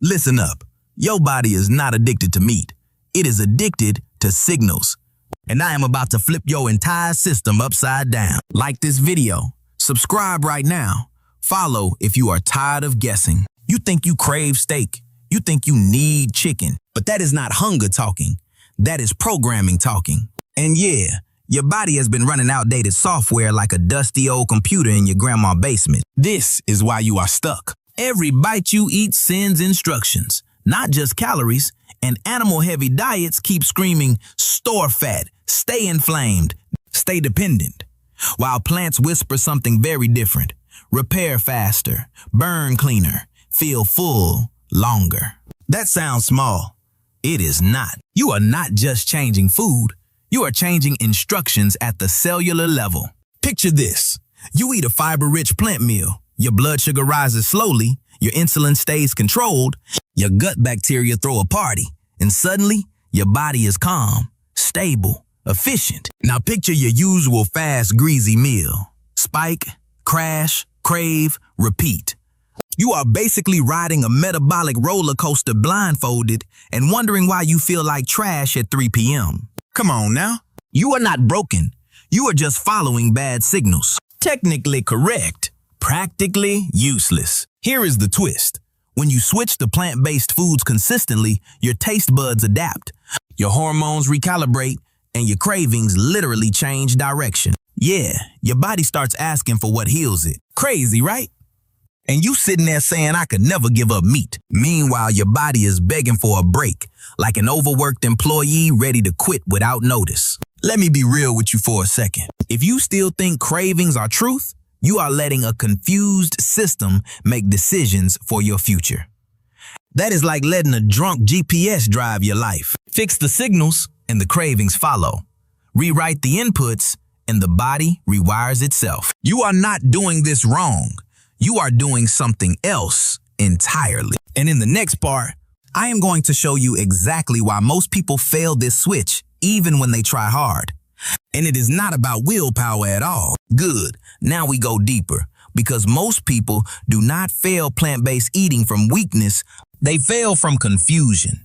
Listen up. Your body is not addicted to meat. It is addicted to signals. And I am about to flip your entire system upside down. Like this video. Subscribe right now. Follow if you are tired of guessing. You think you crave steak. You think you need chicken. But that is not hunger talking. That is programming talking. And yeah, your body has been running outdated software like a dusty old computer in your grandma's basement. This is why you are stuck. Every bite you eat sends instructions, not just calories, and animal-heavy diets keep screaming, store fat, stay inflamed, stay dependent, while plants whisper something very different. Repair faster, burn cleaner, feel full longer. That sounds small. It is not. You are not just changing food. You are changing instructions at the cellular level. Picture this. You eat a fiber-rich plant meal. Your blood sugar rises slowly. Your insulin stays controlled. Your gut bacteria throw a party. And suddenly, your body is calm, stable, efficient. Now picture your usual fast, greasy meal. Spike, crash, crave, repeat. You are basically riding a metabolic roller coaster blindfolded and wondering why you feel like trash at 3 p.m. Come on now. You are not broken. You are just following bad signals. Technically correct, practically useless. Here is the twist. When you switch to plant-based foods consistently, your taste buds adapt, your hormones recalibrate, and your cravings literally change direction. Yeah, your body starts asking for what heals it. Crazy, right? And you sitting there saying, I could never give up meat. Meanwhile, your body is begging for a break, like an overworked employee ready to quit without notice. Let me be real with you for a second. If you still think cravings are truth, you are letting a confused system make decisions for your future. That is like letting a drunk GPS drive your life. Fix the signals and the cravings follow. Rewrite the inputs and the body rewires itself. You are not doing this wrong. You are doing something else entirely. And in the next part, I am going to show you exactly why most people fail this switch, even when they try hard. And it is not about willpower at all. Good. Now we go deeper, because most people do not fail plant-based eating from weakness. They fail from confusion.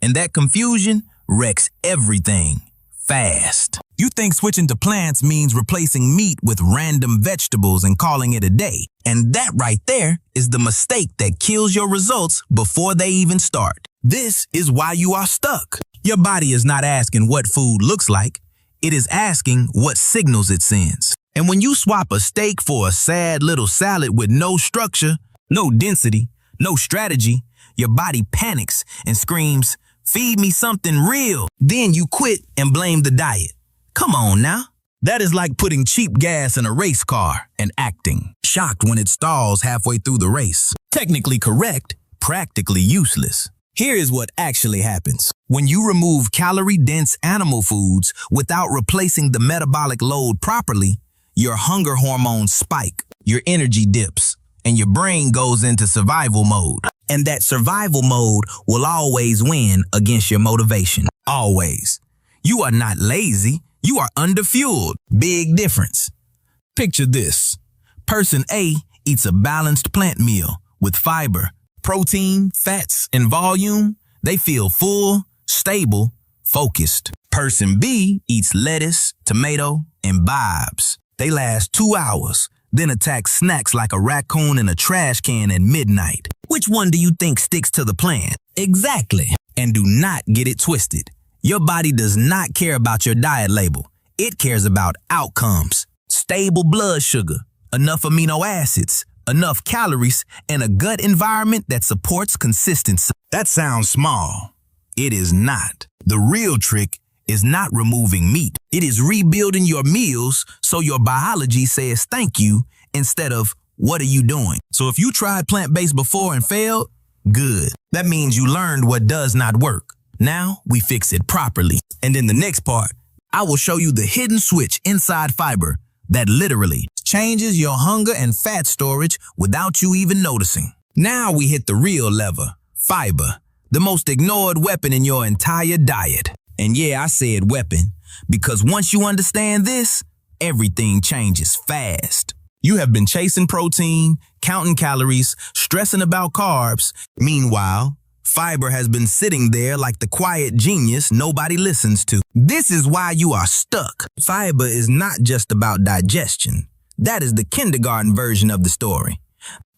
And that confusion wrecks everything fast. You think switching to plants means replacing meat with random vegetables and calling it a day. And that right there is the mistake that kills your results before they even start. This is why you are stuck. Your body is not asking what food looks like. It is asking what signals it sends. And when you swap a steak for a sad little salad with no structure, no density, no strategy, your body panics and screams, feed me something real. Then you quit and blame the diet. Come on now. That is like putting cheap gas in a race car and acting shocked when it stalls halfway through the race. Technically correct, practically useless. Here is what actually happens. When you remove calorie-dense animal foods without replacing the metabolic load properly, your hunger hormones spike, your energy dips, and your brain goes into survival mode. And that survival mode will always win against your motivation. Always. You are not lazy. You are underfueled. Big difference. Picture this. Person A eats a balanced plant meal with fiber, protein, fats, and volume. They feel full, stable, focused. Person B eats lettuce, tomato, and vibes. They last 2 hours, then attack snacks like a raccoon in a trash can at midnight. Which one do you think sticks to the plan? Exactly. And do not get it twisted. Your body does not care about your diet label. It cares about outcomes. Stable blood sugar, enough amino acids, enough calories, and a gut environment that supports consistency. That sounds small. It is not. The real trick is not removing meat. It is rebuilding your meals so your biology says thank you instead of what are you doing? So if you tried plant-based before and failed, good. That means you learned what does not work. Now we fix it properly. And in the next part, I will show you the hidden switch inside fiber that literally changes your hunger and fat storage without you even noticing. Now we hit the real lever, fiber, the most ignored weapon in your entire diet. And yeah, I said weapon, because once you understand this, everything changes fast. You have been chasing protein, counting calories, stressing about carbs. Meanwhile, Fiber has been sitting there like the quiet genius nobody listens to. This is why you are stuck. Fiber is not just about digestion. That is the kindergarten version of the story.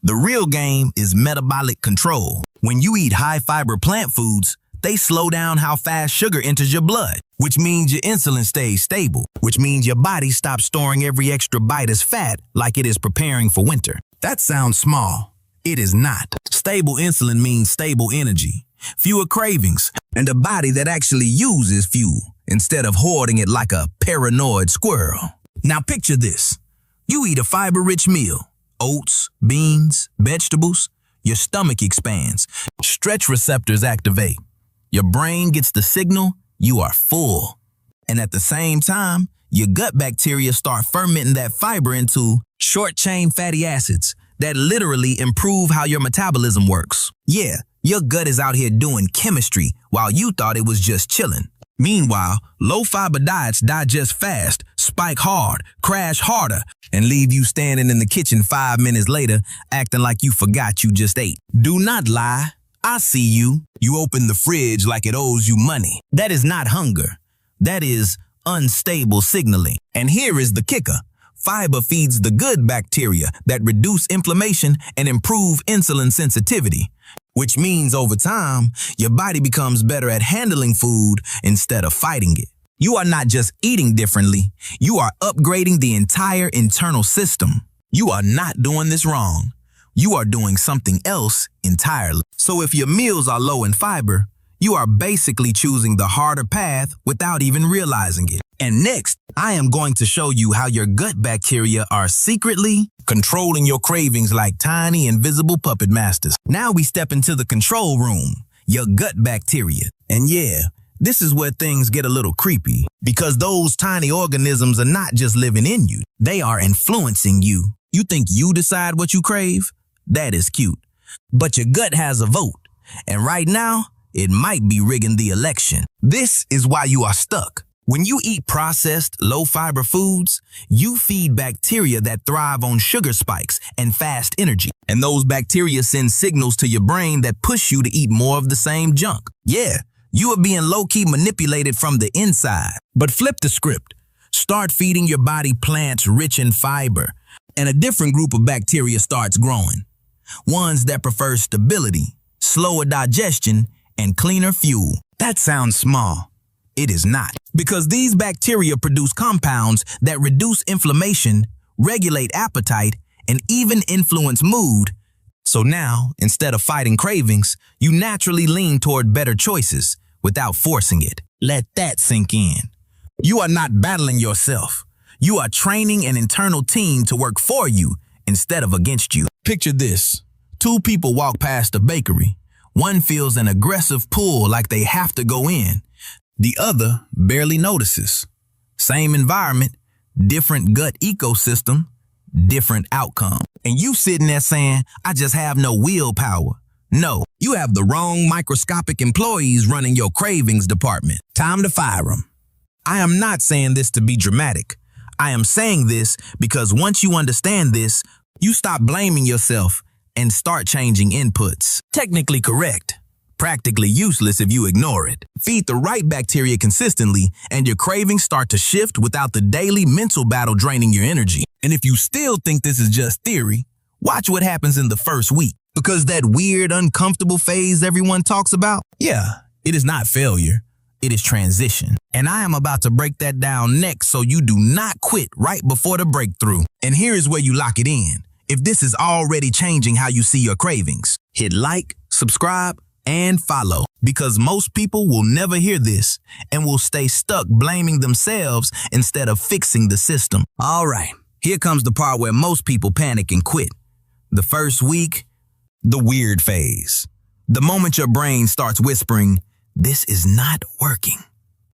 The real game is metabolic control. When you eat high-fiber plant foods, they slow down how fast sugar enters your blood, which means your insulin stays stable, which means your body stops storing every extra bite as fat like it is preparing for winter. That sounds small. It is not. Stable insulin means stable energy, fewer cravings, and a body that actually uses fuel instead of hoarding it like a paranoid squirrel. Now picture this. You eat a fiber-rich meal, oats, beans, vegetables. Your stomach expands, stretch receptors activate. Your brain gets the signal you are full. And at the same time, your gut bacteria start fermenting that fiber into short-chain fatty acids that literally improve how your metabolism works. Yeah, your gut is out here doing chemistry while you thought it was just chilling. Meanwhile, low-fiber diets digest fast, spike hard, crash harder, and leave you standing in the kitchen 5 minutes later acting like you forgot you just ate. Do not lie. I see you. You open the fridge like it owes you money. That is not hunger. That is unstable signaling. And here is the kicker. Fiber feeds the good bacteria that reduce inflammation and improve insulin sensitivity, which means over time, your body becomes better at handling food instead of fighting it. You are not just eating differently, you are upgrading the entire internal system. You are not doing this wrong. You are doing something else entirely. So if your meals are low in fiber, you are basically choosing the harder path without even realizing it. And next, I am going to show you how your gut bacteria are secretly controlling your cravings like tiny invisible puppet masters. Now we step into the control room, your gut bacteria. And yeah, this is where things get a little creepy because those tiny organisms are not just living in you. They are influencing you. You think you decide what you crave? That is cute. But your gut has a vote. And right now, it might be rigging the election. This is why you are stuck. When you eat processed, low-fiber foods, you feed bacteria that thrive on sugar spikes and fast energy. And those bacteria send signals to your brain that push you to eat more of the same junk. Yeah, you are being low-key manipulated from the inside. But flip the script. Start feeding your body plants rich in fiber, and a different group of bacteria starts growing. Ones that prefer stability, slower digestion, and cleaner fuel. That sounds small. It is not. Because these bacteria produce compounds that reduce inflammation, regulate appetite, and even influence mood. So now, instead of fighting cravings, you naturally lean toward better choices without forcing it. Let that sink in. You are not battling yourself. You are training an internal team to work for you instead of against you. Picture this. 2 people walk past a bakery. One feels an aggressive pull like they have to go in. The other barely notices. Same environment, different gut ecosystem, different outcome. And you sitting there saying, I just have no willpower. No, you have the wrong microscopic employees running your cravings department. Time to fire them. I am not saying this to be dramatic. I am saying this because once you understand this, you stop blaming yourself and start changing inputs. Technically correct. Practically useless if you ignore it. Feed the right bacteria consistently and your cravings start to shift without the daily mental battle draining your energy. And if you still think this is just theory, watch what happens in the first week. Because that weird, uncomfortable phase everyone talks about, yeah, it is not failure. It is transition. And I am about to break that down next so you do not quit right before the breakthrough. And here is where you lock it in. If this is already changing how you see your cravings, hit like, subscribe, and follow, because most people will never hear this and will stay stuck blaming themselves instead of fixing the system. All right, here comes the part where most people panic and quit. The first week, the weird phase. The moment your brain starts whispering, this is not working.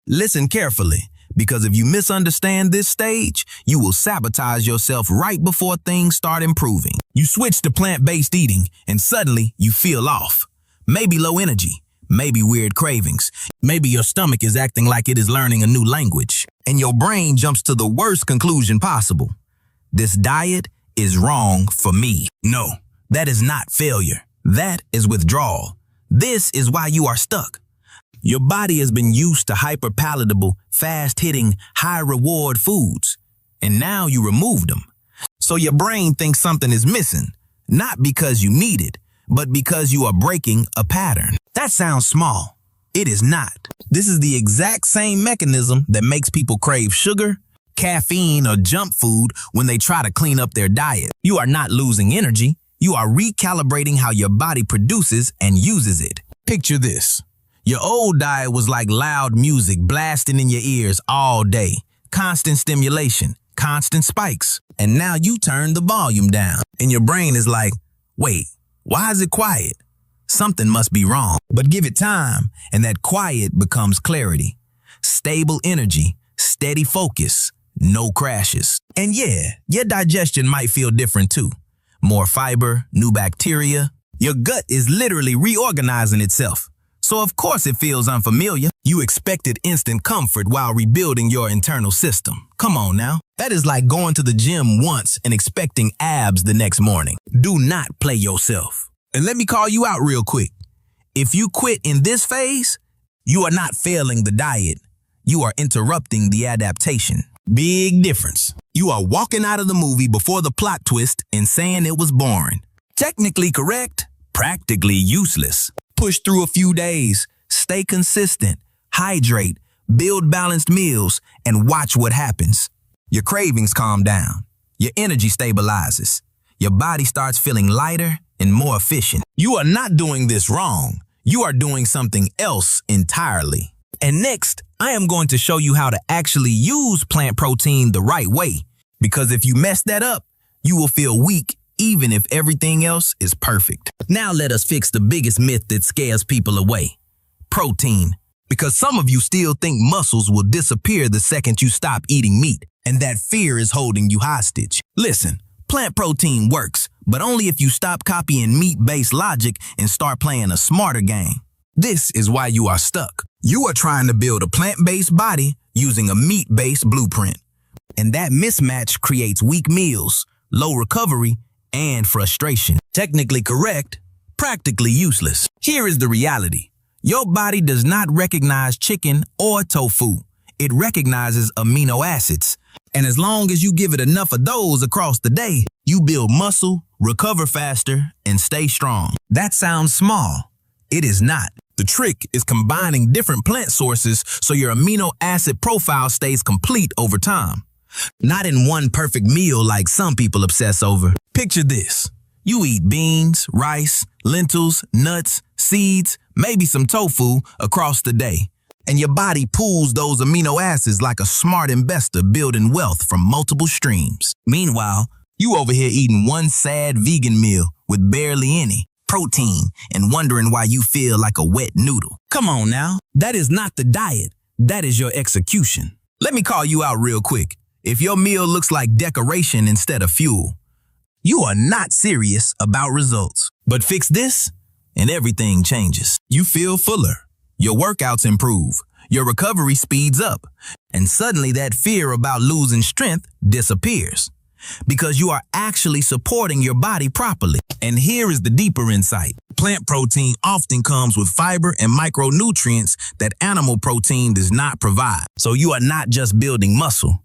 Listen carefully, because if you misunderstand this stage, you will sabotage yourself right before things start improving. You switch to plant-based eating and suddenly you feel off. Maybe low energy, maybe weird cravings, maybe your stomach is acting like it is learning a new language, and your brain jumps to the worst conclusion possible. This diet is wrong for me. No, that is not failure. That is withdrawal. This is why you are stuck. Your body has been used to hyper-palatable, fast-hitting, high-reward foods, and now you removed them. So your brain thinks something is missing, not because you need it, but because you are breaking a pattern. That sounds small. It is not. This is the exact same mechanism that makes people crave sugar, caffeine, or junk food when they try to clean up their diet. You are not losing energy. You are recalibrating how your body produces and uses it. Picture this. Your old diet was like loud music blasting in your ears all day. Constant stimulation, constant spikes. And now you turn the volume down. And your brain is like, wait, why is it quiet? Something must be wrong. But give it time, and that quiet becomes clarity. Stable energy, steady focus, no crashes. And yeah, your digestion might feel different too. More fiber, new bacteria. Your gut is literally reorganizing itself. So of course it feels unfamiliar. You expected instant comfort while rebuilding your internal system. Come on now. That is like going to the gym once and expecting abs the next morning. Do not play yourself. And let me call you out real quick. If you quit in this phase, you are not failing the diet. You are interrupting the adaptation. Big difference. You are walking out of the movie before the plot twist and saying it was boring. Technically correct, practically useless. Push through a few days, stay consistent, hydrate, build balanced meals, and watch what happens. Your cravings calm down. Your energy stabilizes. Your body starts feeling lighter and more efficient. You are not doing this wrong. You are doing something else entirely. And next, I am going to show you how to actually use plant protein the right way. Because if you mess that up, you will feel weak even if everything else is perfect. Now let us fix the biggest myth that scares people away. Protein. Because some of you still think muscles will disappear the second you stop eating meat, and that fear is holding you hostage. Listen, plant protein works, but only if you stop copying meat-based logic and start playing a smarter game. This is why you are stuck. You are trying to build a plant-based body using a meat-based blueprint. And that mismatch creates weak meals, low recovery, and frustration. Technically correct, practically useless. Here is the reality. Your body does not recognize chicken or tofu. It recognizes amino acids. And as long as you give it enough of those across the day, you build muscle, recover faster, and stay strong. That sounds small. It is not. The trick is combining different plant sources so your amino acid profile stays complete over time. Not in one perfect meal like some people obsess over. Picture this. You eat beans, rice, lentils, nuts, seeds, maybe some tofu across the day. And your body pools those amino acids like a smart investor building wealth from multiple streams. Meanwhile, you over here eating one sad vegan meal with barely any protein and wondering why you feel like a wet noodle. Come on now. That is not the diet. That is your execution. Let me call you out real quick. If your meal looks like decoration instead of fuel, you are not serious about results. But fix this, and everything changes. You feel fuller. Your workouts improve. Your recovery speeds up. And suddenly that fear about losing strength disappears. Because you are actually supporting your body properly. And here is the deeper insight. Plant protein often comes with fiber and micronutrients that animal protein does not provide. So you are not just building muscle.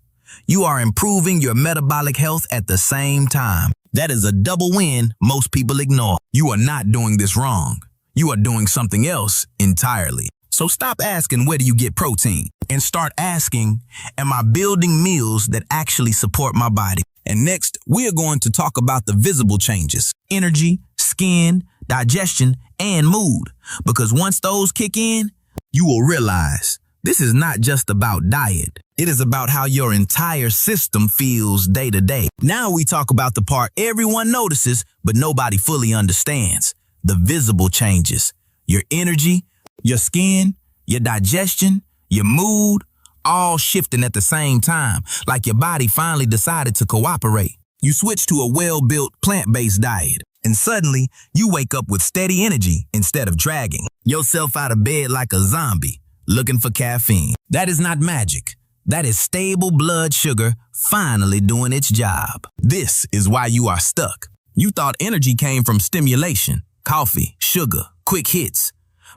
You are improving your metabolic health at the same time. That is a double win most people ignore. You are not doing this wrong. You are doing something else entirely. So stop asking, where do you get protein? And start asking, am I building meals that actually support my body? And next, we are going to talk about the visible changes: energy, skin, digestion, and mood. Because once those kick in, you will realize this is not just about diet. It is about how your entire system feels day to day. Now we talk about the part everyone notices, but nobody fully understands. The visible changes. Your energy, your skin, your digestion, your mood, all shifting at the same time, like your body finally decided to cooperate. You switch to a well-built plant-based diet, and suddenly you wake up with steady energy instead of dragging yourself out of bed like a zombie, looking for caffeine. That is not magic. That is stable blood sugar finally doing its job. This is why you are stuck. You thought energy came from stimulation, coffee, sugar, quick hits.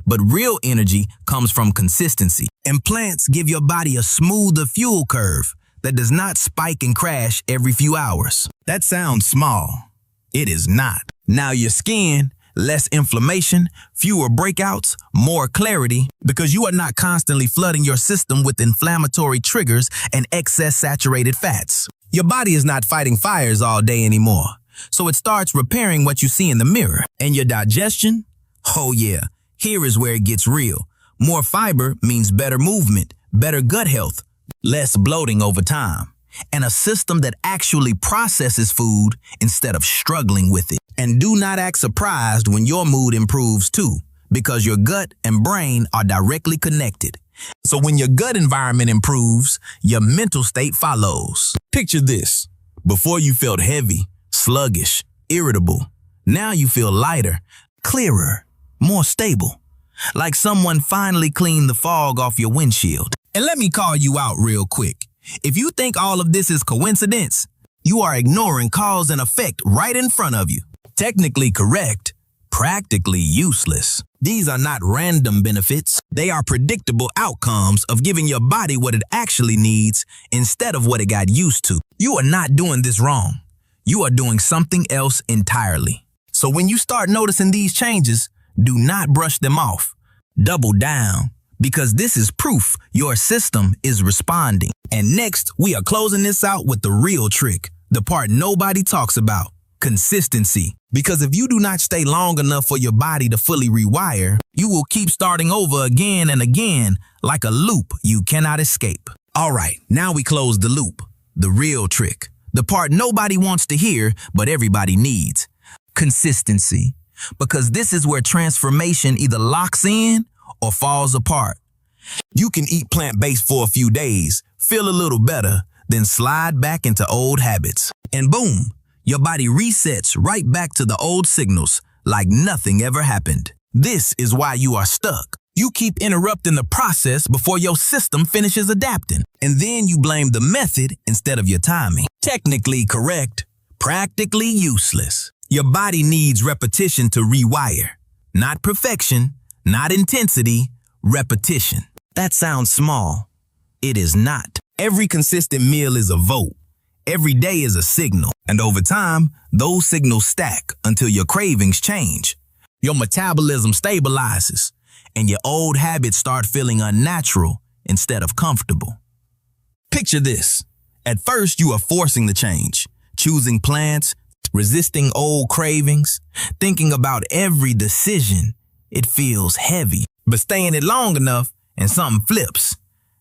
But real energy comes from consistency. And plants give your body a smoother fuel curve that does not spike and crash every few hours. That sounds small. It is not. Now your skin, less inflammation, fewer breakouts, more clarity, because you are not constantly flooding your system with inflammatory triggers and excess saturated fats. Your body is not fighting fires all day anymore, so it starts repairing what you see in the mirror. And your digestion? Oh yeah, here is where it gets real. More fiber means better movement, better gut health, less bloating over time, and a system that actually processes food instead of struggling with it. And do not act surprised when your mood improves too, because your gut and brain are directly connected. So when your gut environment improves, your mental state follows. Picture this. Before you felt heavy, sluggish, irritable. Now you feel lighter, clearer, more stable. Like someone finally cleaned the fog off your windshield. And let me call you out real quick. If you think all of this is coincidence, you are ignoring cause and effect right in front of you. Technically correct, practically useless. These are not random benefits. They are predictable outcomes of giving your body what it actually needs instead of what it got used to. You are not doing this wrong. You are doing something else entirely. So when you start noticing these changes, do not brush them off. Double down, because this is proof your system is responding. And next, we are closing this out with the real trick, the part nobody talks about. Consistency. Because if you do not stay long enough for your body to fully rewire, you will keep starting over again and again like a loop you cannot escape. All right, now we close the loop. The real trick. The part nobody wants to hear, but everybody needs. Consistency. Because this is where transformation either locks in or falls apart. You can eat plant-based for a few days, feel a little better, then slide back into old habits. And boom, your body resets right back to the old signals like nothing ever happened. This is why you are stuck. You keep interrupting the process before your system finishes adapting. And then you blame the method instead of your timing. Technically correct, practically useless. Your body needs repetition to rewire. Not perfection, not intensity, repetition. That sounds small. It is not. Every consistent meal is a vote. Every day is a signal. And over time, those signals stack until your cravings change. Your metabolism stabilizes, and your old habits start feeling unnatural instead of comfortable. Picture this. At first, you are forcing the change, choosing plants, resisting old cravings, thinking about every decision. It feels heavy, but staying it long enough and something flips.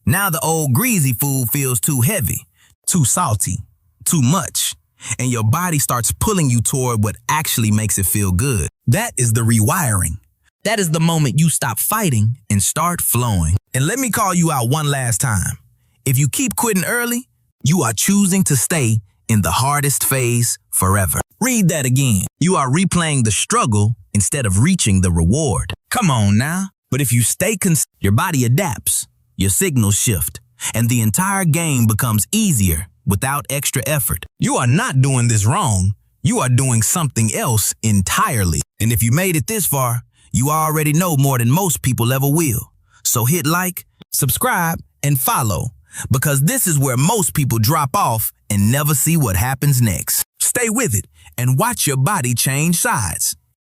Now the old greasy food feels too heavy, too salty, too much, and your body starts pulling you toward what actually makes it feel good. That is the rewiring. That is the moment you stop fighting and start flowing. And let me call you out one last time. If you keep quitting early, you are choosing to stay in the hardest phase forever. Read that again. You are replaying the struggle instead of reaching the reward. Come on now. But if you stay your body adapts, your signals shift, and the entire game becomes easier without extra effort. You are not doing this wrong. You are doing something else entirely. And if you made it this far, you already know more than most people ever will. So hit like, subscribe, and follow, because this is where most people drop off and never see what happens next. Stay with it and watch your body change sides.